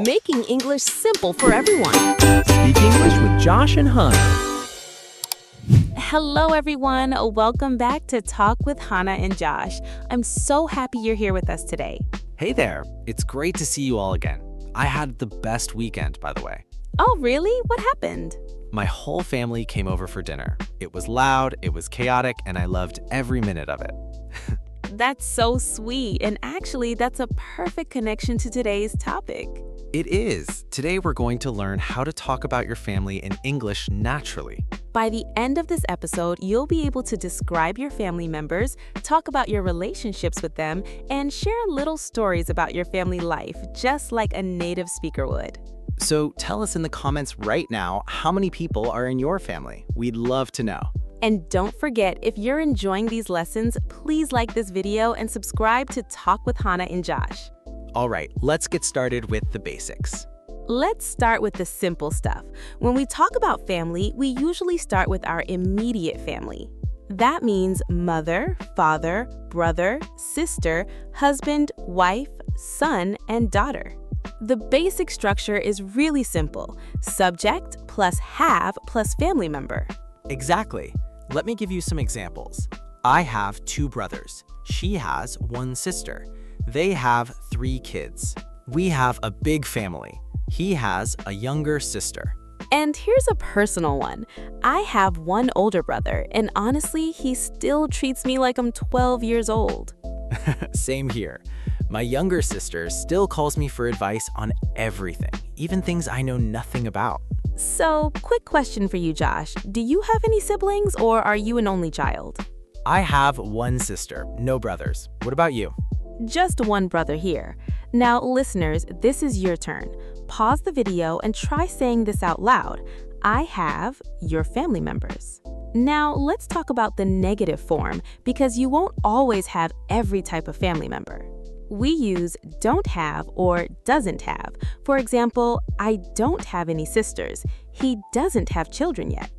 making English simple for everyone. Speak English with Josh and Hannah. Hello, everyone. Welcome back to Talk with Hannah and Josh. I'm so happy you're here with us today. Hey there, it's great to see you all again. I had the best weekend, by the way. Oh, really? What happened? My whole family came over for dinner. It was loud, it was chaotic, and I loved every minute of it. That's so sweet. And actually, that's a perfect connection to today's topic. It is. Today we're going to learn how to talk about your family in English naturally. By the end of this episode, you'll be able to describe your family members, talk about your relationships with them, and share little stories about your family life, just like a native speaker would. So tell us in the comments right now how many people are in your family. We'd love to know. And don't forget, if you're enjoying these lessons, please like this video and subscribe to Talk with Hannah and Josh. All right, let's get started with the basics. Let's start with the simple stuff. When we talk about family, we usually start with our immediate family. That means mother, father, brother, sister, husband, wife, son, and daughter. The basic structure is really simple. Subject plus have plus family member. Exactly. Let me give you some examples. I have 2 brothers. She has 1 sister. They have 3 kids. We have a big family. He has a younger sister. And here's a personal one. I have 1 older brother, and honestly, he still treats me like I'm 12 years old. Same here. My younger sister still calls me for advice on everything, even things I know nothing about. So, quick question for you, Josh. Do you have any siblings, or are you an only child? I have 1 sister, no brothers. What about you? Just 1 brother here. Now, listeners, this is your turn. Pause the video and try saying this out loud. I have your family members. Now, let's talk about the negative form, because you won't always have every type of family member. We use don't have or doesn't have. For example, I don't have any sisters. He doesn't have children yet.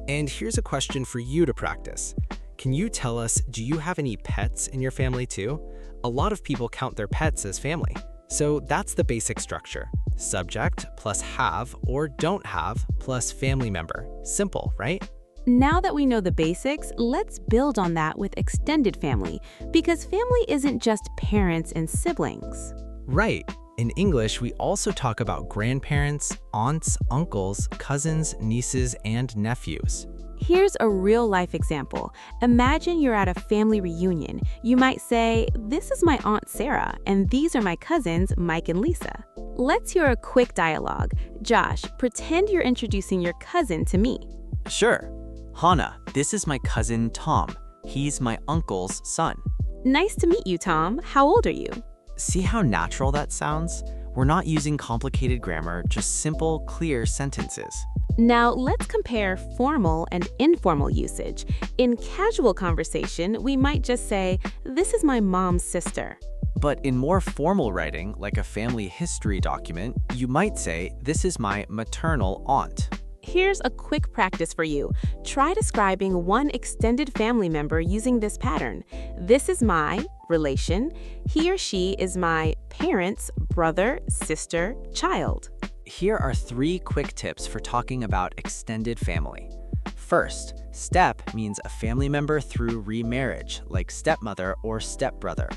And here's a question for you to practice. Can you tell us, do you have any pets in your family too? A lot of people count their pets as family. So that's the basic structure. Subject plus have or don't have plus family member. Simple, right? Now that we know the basics, let's build on that with extended family, because family isn't just parents and siblings. Right. In English, we also talk about grandparents, aunts, uncles, cousins, nieces, and nephews. Here's a real-life example. Imagine you're at a family reunion. You might say, "This is my Aunt Sarah, and these are my cousins, Mike and Lisa." Let's hear a quick dialogue. Josh, pretend you're introducing your cousin to me. Sure. Hannah, this is my cousin Tom. He's my uncle's son. Nice to meet you, Tom. How old are you? See how natural that sounds? We're not using complicated grammar, just simple, clear sentences. Now, let's compare formal and informal usage. In casual conversation, we might just say, "This is my mom's sister." But in more formal writing, like a family history document, you might say, "This is my maternal aunt." Here's a quick practice for you. Try describing one extended family member using this pattern. This is my relation. He or she is my parents, brother, sister, child. Here are 3 quick tips for talking about extended family. First, step means a family member through remarriage, like stepmother or stepbrother.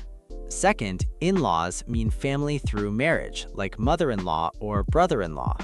Second, in-laws mean family through marriage, like mother-in-law or brother-in-law.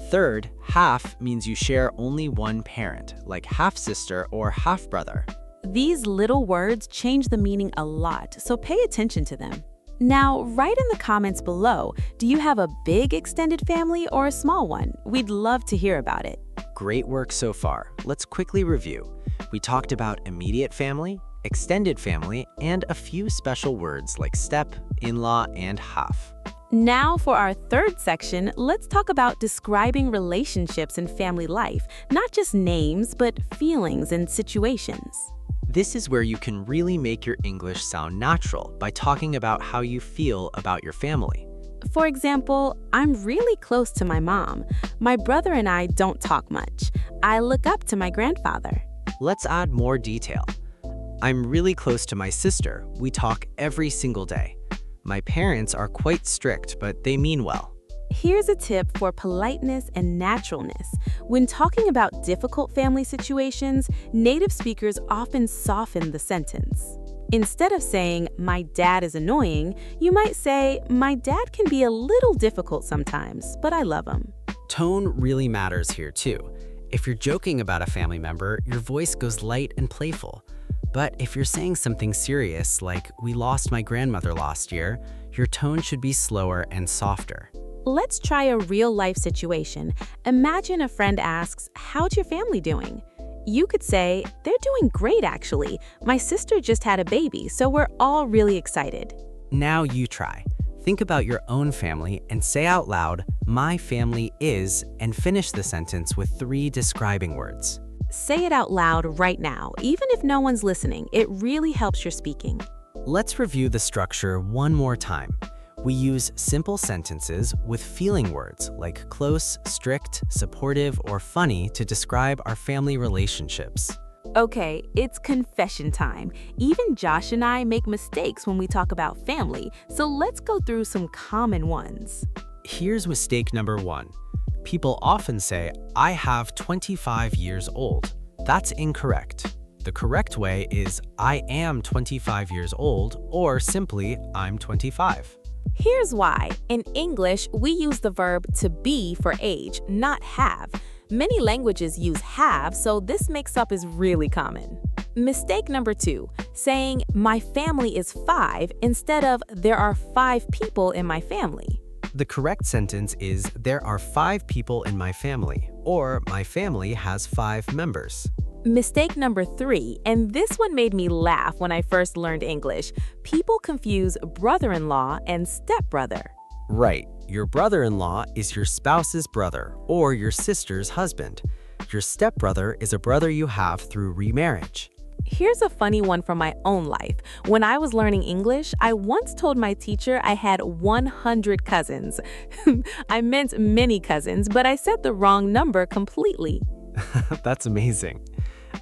Third, half means you share only 1 parent, like half-sister or half-brother. These little words change the meaning a lot, so pay attention to them. Now, write in the comments below, do you have a big extended family or a small one? We'd love to hear about it. Great work so far. Let's quickly review. We talked about immediate family, extended family, and a few special words like step, in-law, and half. Now for our third section, let's talk about describing relationships in family life, not just names, but feelings and situations. This is where you can really make your English sound natural by talking about how you feel about your family. For example, I'm really close to my mom. My brother and I don't talk much. I look up to my grandfather. Let's add more detail. I'm really close to my sister. We talk every single day. My parents are quite strict, but they mean well. Here's a tip for politeness and naturalness. When talking about difficult family situations, native speakers often soften the sentence. Instead of saying, "My dad is annoying," you might say, "My dad can be a little difficult sometimes, but I love him." Tone really matters here too. If you're joking about a family member, your voice goes light and playful. But if you're saying something serious, like, "We lost my grandmother last year," your tone should be slower and softer. Let's try a real-life situation. Imagine a friend asks, "How's your family doing?" You could say, "They're doing great, actually. My sister just had a baby, so we're all really excited." Now you try. Think about your own family and say out loud, "My family is," and finish the sentence with 3 describing words. Say it out loud right now, even if no one's listening. It really helps your speaking. Let's review the structure one more time. We use simple sentences with feeling words like close, strict, supportive, or funny to describe our family relationships. Okay, it's confession time. Even Josh and I make mistakes when we talk about family, so let's go through some common ones. Here's mistake number 1. People often say, "I have 25 years old." That's incorrect. The correct way is, "I am 25 years old," or simply, "I'm 25. Here's why. In English, we use the verb to be for age, not have. Many languages use have, so this mix-up is really common. Mistake number 2, saying, "My family is 5" instead of "There are 5 people in my family." The correct sentence is, "There are 5 people in my family," or "My family has 5 members." Mistake number 3, and this one made me laugh when I first learned English. People confuse brother-in-law and stepbrother. Right. Your brother-in-law is your spouse's brother or your sister's husband. Your stepbrother is a brother you have through remarriage. Here's a funny one from my own life. When I was learning English, I once told my teacher I had 100 cousins. I meant many cousins, but I said the wrong number completely. That's amazing.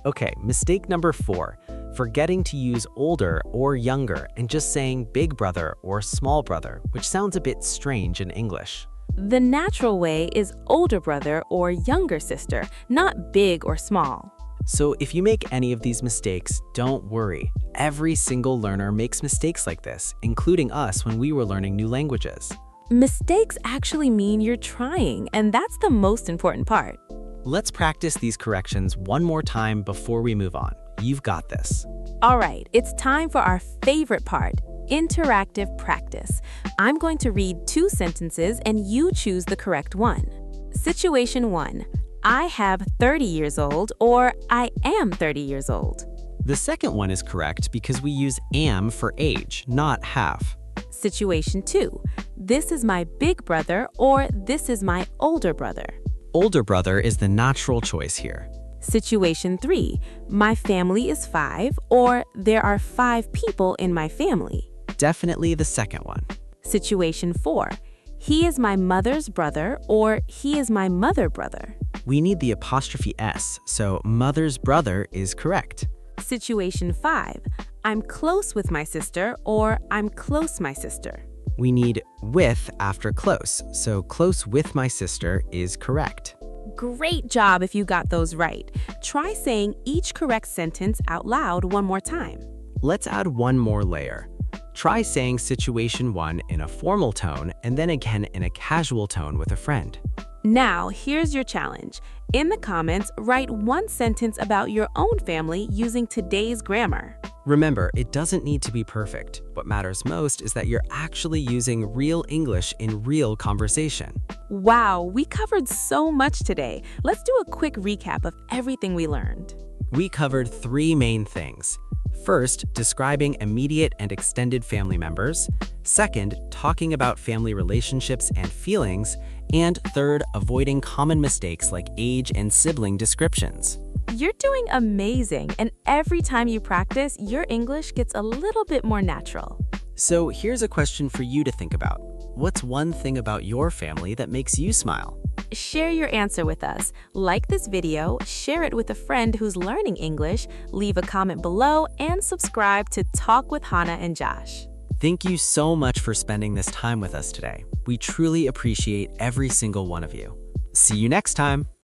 Okay, mistake number 4, forgetting to use older or younger and just saying big brother or small brother, which sounds a bit strange in English. The natural way is older brother or younger sister, not big or small. So if you make any of these mistakes, don't worry. Every single learner makes mistakes like this, including us when we were learning new languages. Mistakes actually mean you're trying, and that's the most important part. Let's practice these corrections one more time before we move on. You've got this. All right, it's time for our favorite part, interactive practice. I'm going to read 2 sentences and you choose the correct one. Situation 1, I have 30 years old, or I am 30 years old. The second one is correct because we use am for age, not have. Situation 2, this is my big brother, or this is my older brother. Older brother is the natural choice here. Situation 3, my family is 5, or there are 5 people in my family. Definitely the second one. Situation 4, he is my mother's brother, or he is my mother brother. We need the apostrophe S, so mother's brother is correct. Situation 5, I'm close with my sister, or I'm close my sister. We need with after close, so close with my sister is correct. Great job if you got those right. Try saying each correct sentence out loud one more time. Let's add one more layer. Try saying situation 1 in a formal tone and then again in a casual tone with a friend. Now, here's your challenge. In the comments, write 1 sentence about your own family using today's grammar. Remember, it doesn't need to be perfect. What matters most is that you're actually using real English in real conversation. Wow, we covered so much today. Let's do a quick recap of everything we learned. We covered 3 main things. First, describing immediate and extended family members. Second, talking about family relationships and feelings. And third, avoiding common mistakes like age and sibling descriptions. You're doing amazing, and every time you practice, your English gets a little bit more natural. So here's a question for you to think about. What's one thing about your family that makes you smile? Share your answer with us. Like this video, share it with a friend who's learning English, leave a comment below, and subscribe to Talk with Hannah and Josh. Thank you so much for spending this time with us today. We truly appreciate every single one of you. See you next time!